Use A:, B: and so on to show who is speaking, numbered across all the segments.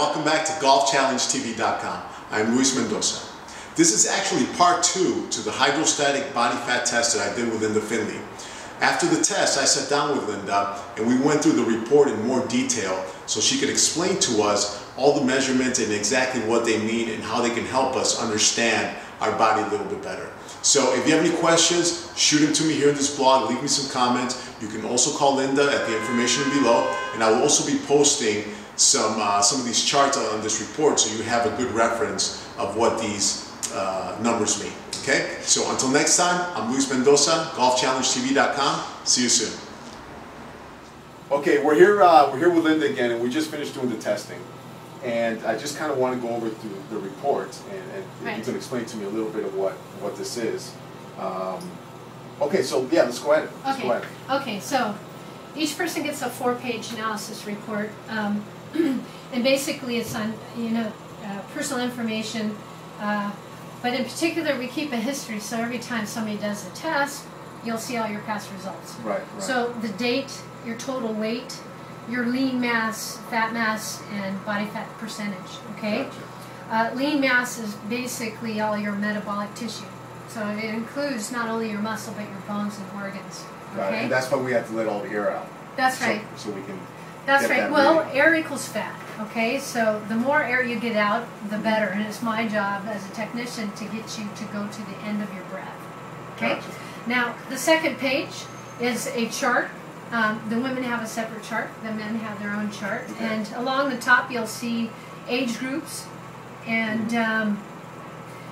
A: welcome back to GolfChallengeTV.com. I'm Luis Mendoza. This is actually part 2 to the hydrostatic body fat test that I did with Linda Finley. After the test, I sat down with Linda and we went through the report in more detail so she could explain to us all the measurements and exactly what they mean and how they can help us understand our body a little bit better. So if you have any questions, shoot them to me here in this blog, leave me some comments. You can also call Linda at the information below, and I will also be posting some of these charts on this report so you have a good reference of what these numbers mean. Okay? So until next time, I'm Luis Mendoza, GolfChallengeTV.com. See you soon. Okay, we're here with Linda again, and we just finished doing the testing. And I just kind of want to go over through the report, and right. You can explain to me a little bit of what this is. Okay, so yeah, let's go ahead.
B: Okay, so each person gets a 4-page analysis report, and basically it's on personal information, but in particular we keep a history. So every time somebody does a test, you'll see all your past results.
A: Right.
B: So the date, your total weight, your lean mass, fat mass, and body fat percentage, okay?
A: Gotcha.
B: Lean mass is basically all your metabolic tissue. So it includes not only your muscle, but your bones and organs, okay?
A: Right. And that's why we have to let all the air out.
B: That's right.
A: So we can
B: That's
A: get
B: right.
A: That
B: well,
A: reading.
B: Air equals fat, okay? So the more air you get out, the better. And it's my job as a technician to get you to go to the end of your breath, okay?
A: Gotcha.
B: Now, the second page is a chart. The women have a separate chart, the men have their own chart,
A: okay.
B: And along the top you'll see age groups, and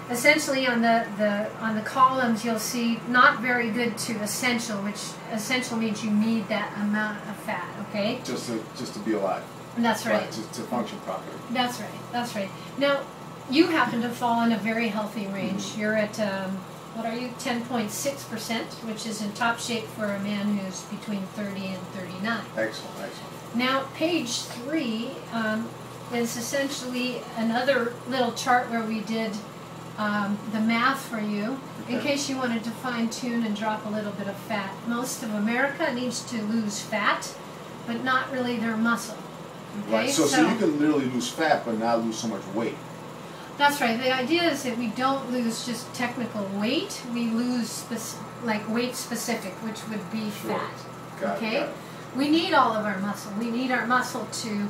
B: essentially on the columns you'll see not very good to essential, which essential means you need that amount of fat, okay?
A: Just to be alive.
B: That's right.
A: Right, to function properly.
B: That's right. That's right. Now, you happen to fall in a very healthy range.
A: Mm-hmm.
B: You're at what are you? 10.6%, which is in top shape for a man who's between 30 and 39.
A: Excellent, excellent.
B: Now, page 3 is essentially another little chart where we did the math for you, okay, in case you wanted to fine-tune and drop a little bit of fat. Most of America needs to lose fat, but not really their muscle. Okay?
A: Right. So you can literally lose fat, but not lose so much weight.
B: That's right. The idea is that we don't lose just technical weight. We lose weight specific, which would be fat.
A: Got
B: it. We need all of our muscle. We need our muscle to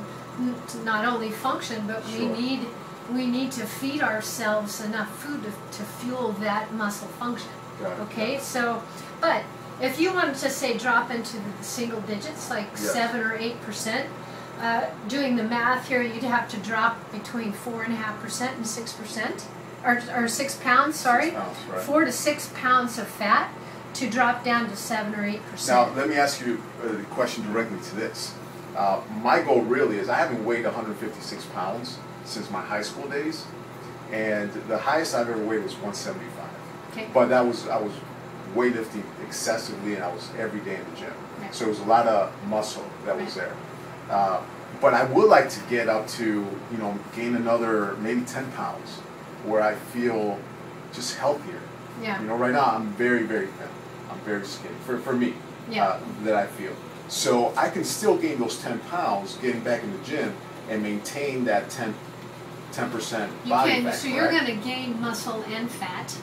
B: not only function, but we need to feed ourselves enough food to fuel that muscle function. Okay. So, but if you wanted to say drop into the single digits, like 7 or 8%. Doing the math here, you'd have to drop between 4.5% and 6%, or 6 pounds. Sorry,
A: 6 pounds, right.
B: 4 to 6 pounds of fat to drop down to 7 or 8%.
A: Now, let me ask you a question directly to this. My goal really is I haven't weighed 156 pounds since my high school days, and the highest I've ever weighed was 175.
B: Okay.
A: But I was weightlifting excessively, and I was every day in the gym.
B: Right.
A: So it was a lot of muscle that was there. But I would like to get up to, gain another maybe 10 pounds where I feel just healthier.
B: Yeah.
A: Right now I'm very, very thin. I'm very skinny, for me, that I feel. So I can still gain those 10 pounds getting back in the gym and maintain that 10% body fat.
B: So you're going to gain muscle and fat.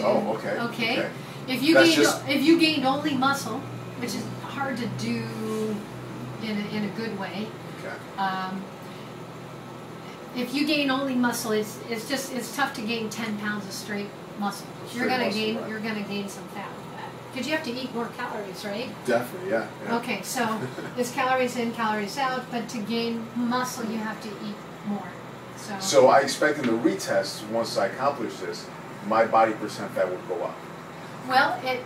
A: Oh, okay.
B: Okay. If you gained only muscle, which is hard to do in a good way.
A: Okay.
B: If you gain only muscle, it's tough to gain 10 pounds of straight muscle. You're gonna gain some fat with that because you have to eat more calories, right?
A: Definitely, yeah.
B: Okay, so it's calories in, calories out, but to gain muscle, you have to eat more.
A: So I expect in the retest, once I accomplish this, my body percent fat would go up.
B: Well, it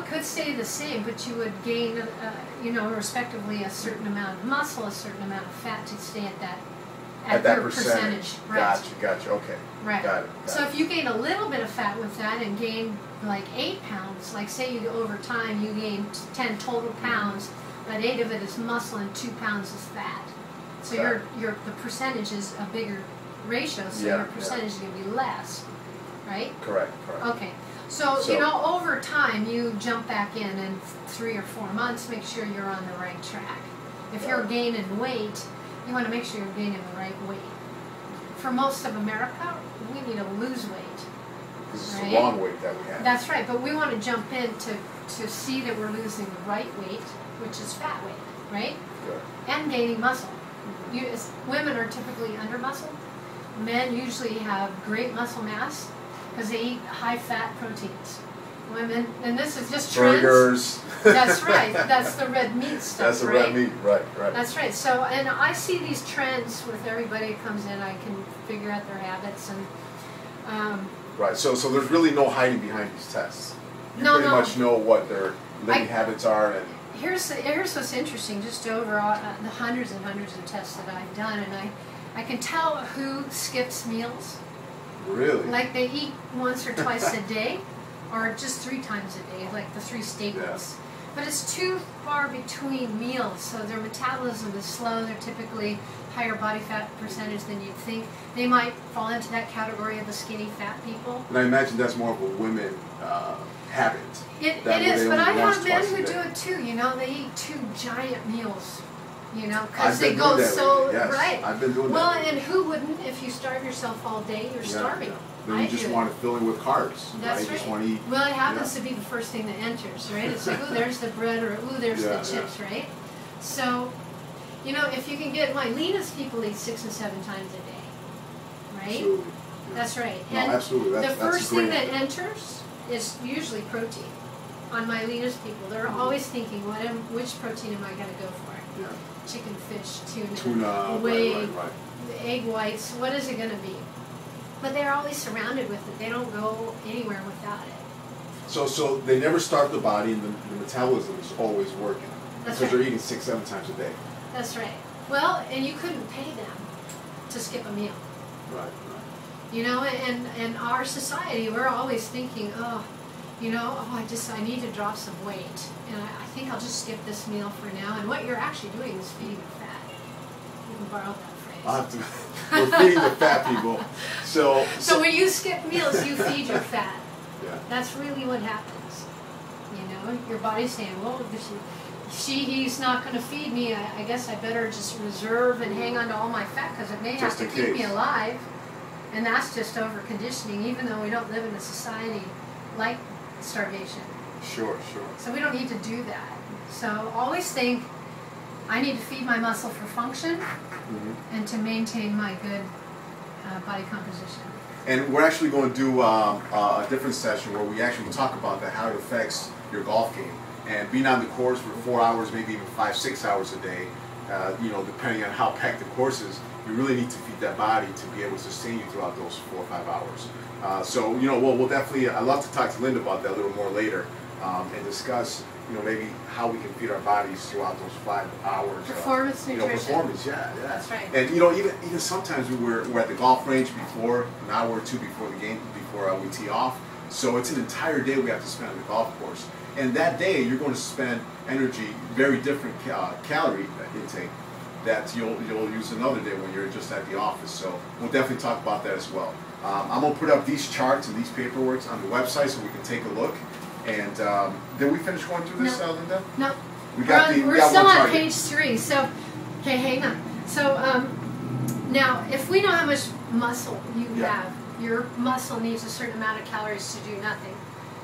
B: could stay the same, but you would gain, respectively, a certain amount of muscle, a certain amount of fat to stay at that percentage. Right.
A: Gotcha. Okay.
B: Right.
A: Got it.
B: So if you gain a little bit of fat with that and gain like 8 pounds, like say over time you gain 10 total pounds, but 8 of it is muscle and 2 pounds is fat. So the percentage is a bigger ratio, so your percentage is going to be less, right?
A: Correct.
B: Okay. So, over time, you jump back in 3 or 4 months, make sure you're on the right track. If you're gaining weight, you want to make sure you're gaining the right weight. For most of America, we need to lose weight.
C: This is the wrong weight that we have.
B: That's right, but we want to jump in to see that we're losing the right weight, which is fat weight, right?
C: Good.
B: And gaining muscle. Women are typically under muscled. Men usually have great muscle mass because they eat high-fat proteins. Women, and this is just trends.
C: Burgers.
B: That's right. That's the red meat stuff,
C: That's the
B: right?
C: red meat, right.
B: That's right. So, and I see these trends with everybody who comes in. I can figure out their habits and.
C: Right. So there's really no hiding behind these tests. You
B: No,
C: pretty
B: no.
C: much know what their living habits are, and
B: Here's what's interesting. Just over the hundreds and hundreds of tests that I've done, and I can tell who skips meals.
C: really.
B: Like they eat once or twice a day, or just 3 times a day, like the 3 staples.
C: Yes.
B: But it's too far between meals, so their metabolism is slow. They're typically higher body fat percentage than you'd think. They might fall into that category of the skinny fat people.
C: And I imagine that's more of a women habit.
B: It
C: That
B: is,
C: they
B: but I
C: only once,
B: have men
C: twice a
B: who
C: day.
B: do it too. You know, they eat 2 giant meals. You know,
C: I've
B: because they
C: been
B: go
C: doing that
B: so
C: lately, yes.
B: right.
C: I've been doing
B: Well,
C: that.
B: and who wouldn't? If you starve yourself all day, you're starving.
C: Yeah. Then
B: I
C: you just
B: do.
C: want to fill in with carbs.
B: That's
C: right? You just
B: right.
C: want to eat.
B: Well, it happens to be the first thing that enters, right? It's like, ooh, there's the bread, or ooh, there's the chips, right? So, you know, if you can get my leanest people eat 6 and 7 times a day, right?
C: Absolutely. Yeah.
B: That's right.
C: No,
B: And
C: absolutely.
B: the
C: That's
B: first
C: a great
B: thing that
C: idea.
B: enters is usually protein. On my leanest people, they're always thinking, which protein am I going to go for?
C: Yeah.
B: Chicken, fish, tuna,
C: Tuna,
B: whey,
C: right.
B: egg whites. What is it going to be? But they're always surrounded with it. They don't go anywhere without it.
C: So they never starve the body, and the metabolism is always working.
B: That's
C: because
B: right.
C: they're eating 6, 7 times a day.
B: That's right. Well, and you couldn't pay them to skip a meal.
C: Right.
B: You know, and our society, we're always thinking, oh, you know, I need to drop some weight, and I think I'll just skip this meal for now. And what you're actually doing is feeding the fat. You can borrow that phrase.
C: I'll have to, we're feeding the fat people. So
B: when you skip meals, you feed your fat.
C: yeah.
B: That's really what happens. You know, your body's saying, well, he's not going to feed me. I guess I better just reserve and hang on to all my fat because it may have
C: Just
B: to
C: in
B: keep me
C: case.
B: alive. And that's just over conditioning, even though we don't live in a society like starvation.
C: Sure.
B: So we don't need to do that. So always think, I need to feed my muscle for function and to maintain my good body composition.
C: And we're actually going to do a different session where we actually talk about that, how it affects your golf game. And being on the course for 4 hours, maybe even 5, 6 hours a day, you know, depending on how packed the course is, you really need to feed that body to be able to sustain you throughout those 4 or 5 hours. So, you know, we'll definitely, I'd love to talk to Linda about that a little more later and discuss, you know, maybe how we can feed our bodies throughout those 5 hours.
B: Performance
C: You know,
B: nutrition.
C: performance, yeah.
B: That's right.
C: And, you know, even sometimes we're at the golf range before, an hour or 2 before the game, before we tee off. So it's an entire day we have to spend on the golf course. And that day, you're going to spend energy, very different calorie intake that you'll use another day when you're just at the office. So we'll definitely talk about that as well. I'm going to put up these charts and these paperworks on the website so we can take a look. And did we finish going through this,
B: No.
C: Linda?
B: No,
C: We got
B: we're
C: got
B: still
C: one
B: on
C: target.
B: page 3. So, okay, hang on. So now, if we know how much muscle you
C: Yeah.
B: have, your muscle needs a certain amount of calories to do nothing.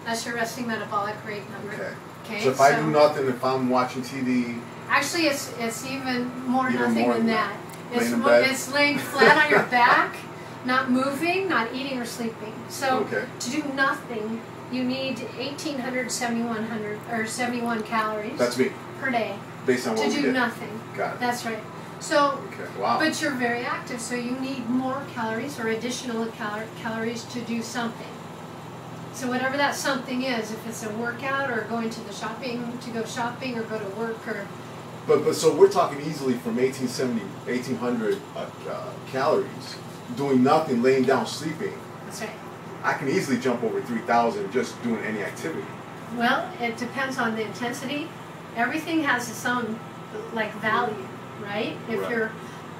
B: That's your resting metabolic rate number.
C: Okay.
B: Okay.
C: So if I do nothing, if I'm watching TV,
B: Actually, it's even more
C: Even
B: nothing
C: more
B: than
C: than
B: that.
C: that. Laying in
B: More,
C: bed?
B: it's laying flat on your back, not moving, not eating or sleeping. So
C: Okay.
B: to do nothing, you need 1,800, 7,100, or 71 calories
C: that's me,
B: per day
C: based on what
B: to
C: we
B: do
C: did.
B: nothing.
C: Got it.
B: That's right. So,
C: Okay, wow.
B: but you're very active, so you need more calories or additional calories to do something. So whatever that something is, if it's a workout or going to the shopping, to go shopping or go to work or
C: But so we're talking easily from 1,800 calories, doing nothing, laying down, sleeping.
B: that's right.
C: I can easily jump over 3,000 just doing any activity.
B: Well, it depends on the intensity. Everything has its own like value, right? If
C: Right.
B: you're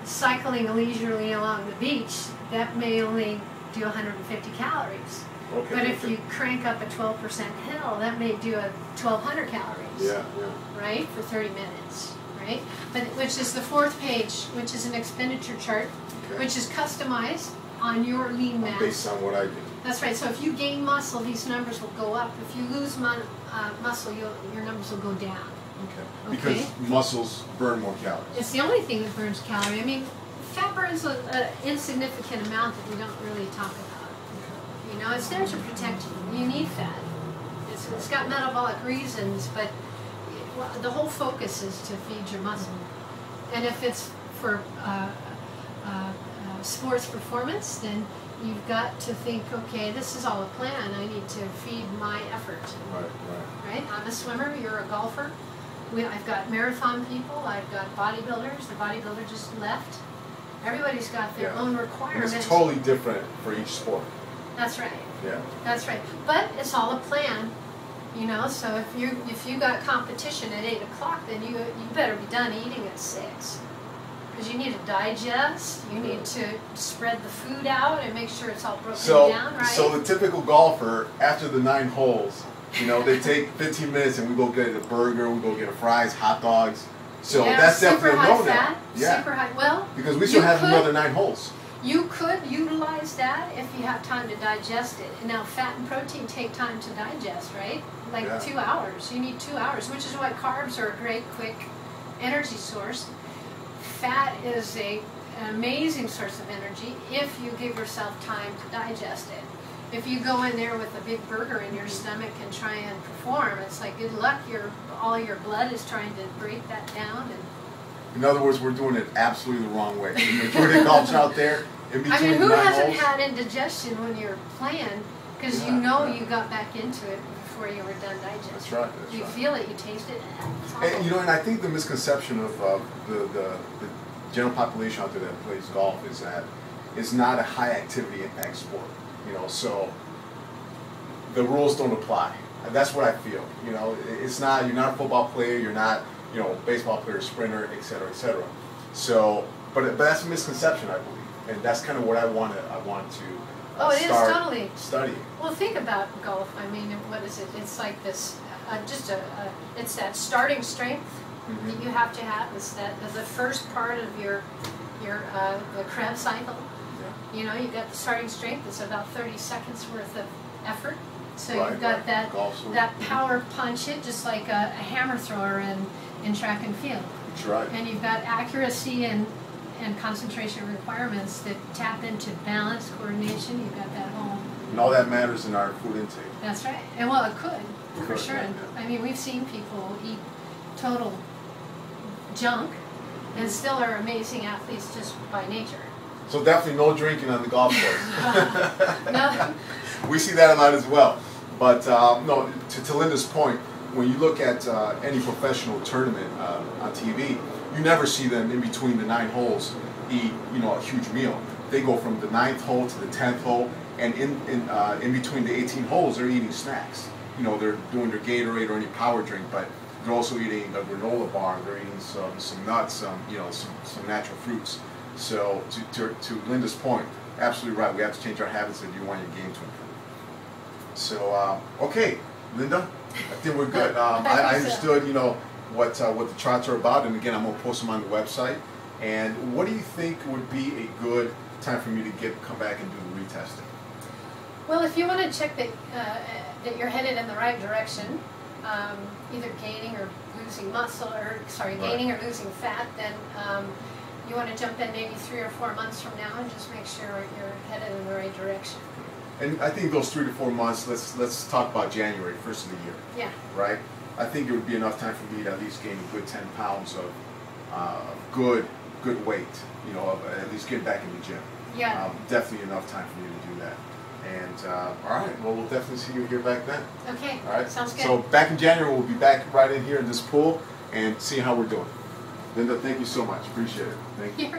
B: cycling leisurely along the beach, that may only do 150 calories.
C: Okay.
B: But if you crank up a 12% hill, that may do a 1,200 calories.
C: Yeah.
B: Right, for 30 minutes, right? But which is the fourth page, which is an expenditure chart,
C: Okay.
B: which is customized on your lean mass.
C: Based on what I do.
B: That's right. So if you gain muscle, these numbers will go up. If you lose muscle, your numbers will go down.
C: Okay. Because muscles burn more calories.
B: It's the only thing that burns calorie. I mean, fat burns an insignificant amount that we don't really talk about. You know, it's there to protect you. You need fat. It's got metabolic reasons, but the whole focus is to feed your muscle. And if it's for sports performance, then you've got to think, okay, this is all a plan. I need to feed my effort. Right? I'm a swimmer. You're a golfer. I've got marathon people. I've got bodybuilders. The bodybuilder just left. Everybody's got their own requirements.
C: And it's totally different for each sport.
B: That's right.
C: Yeah.
B: That's right. But it's all a plan. You know, so if you got competition at 8 o'clock, then you better be done eating at 6, because you need to digest. You need to spread the food out and make sure it's all broken down, right?
C: So the typical golfer, after the 9 holes, you know, they take 15 minutes and we go get a burger, we go get a fries, hot dogs. So that's definitely a no-no. Yeah.
B: Super high. Well,
C: because we still have another 9 holes.
B: You could utilize that if you have time to digest it. And now fat and protein take time to digest, right? Like 2 hours. You need 2 hours, which is why carbs are a great, quick energy source. Fat is an amazing source of energy if you give yourself time to digest it. If you go in there with a big burger in your stomach and try and perform, it's like, good luck, all your blood is trying to break that down. And
C: in other words, we're doing it absolutely the wrong way. The majority of golfers out there, in between
B: I mean, who
C: 9
B: hasn't
C: holes,
B: had indigestion when you're playing? Because you know you got back into it before you were done digesting.
C: That's right.
B: You feel it, you taste it.
C: And you know, and I think the misconception of the general population out there that plays golf is that it's not a high activity impact sport. You know, so the rules don't apply. And that's what I feel. You know, it's not. You're not a football player. You're not. You know, baseball player, sprinter, et cetera, et cetera. So, but that's a misconception, I believe, and that's kind of what I want to start
B: totally
C: studying.
B: Well, think about golf. I mean, what is it? It's like this. It's that starting strength that you have to have. It's the first part of your the Krebs cycle. You know, you've got the starting strength. It's about 30 seconds worth of effort. So you've got that power punch hit, just like a hammer thrower in track and field.
C: That's right.
B: And you've got accuracy and concentration requirements that tap into balance, coordination. You've got that whole.
C: And all that matters in our food intake.
B: That's right. And well, it could, for sure.
C: Yeah.
B: I mean, we've seen people eat total junk and still are amazing athletes just by nature.
C: So definitely no drinking on the golf course.
B: No.
C: We see that a lot as well. But no, to Linda's point, when you look at any professional tournament on TV, you never see them in between the 9 holes eat, you know, a huge meal. They go from the 9th hole to the 10th hole, and in between the 18 holes, they're eating snacks. You know, they're doing their Gatorade or any power drink, but they're also eating a granola bar. They're eating some nuts, some natural fruits. So to Linda's point, absolutely right. We have to change our habits if you want your game to improve. So okay, Linda, I think we're good. I understood, you know, what the charts are about, and again, I'm gonna post them on the website. And what do you think would be a good time for me to come back and do the retesting?
B: Well, if you want to check that you're headed in the right direction, either gaining or losing muscle, gaining or losing fat, then you want to jump in maybe 3 or 4 months from now and just make sure you're headed in the right direction.
C: And I think those 3 to 4 months, let's talk about January, first of the year.
B: Yeah.
C: Right? I think it would be enough time for me to at least gain a good 10 pounds of good weight, you know, at least get back in the gym.
B: Yeah.
C: Definitely enough time for me to do that. And all right, well, we'll definitely see you here back then.
B: Okay.
C: All right.
B: Sounds good.
C: So back in January, we'll be back right in here in this pool and see how we're doing. Linda, thank you so much. Appreciate it. Thank you.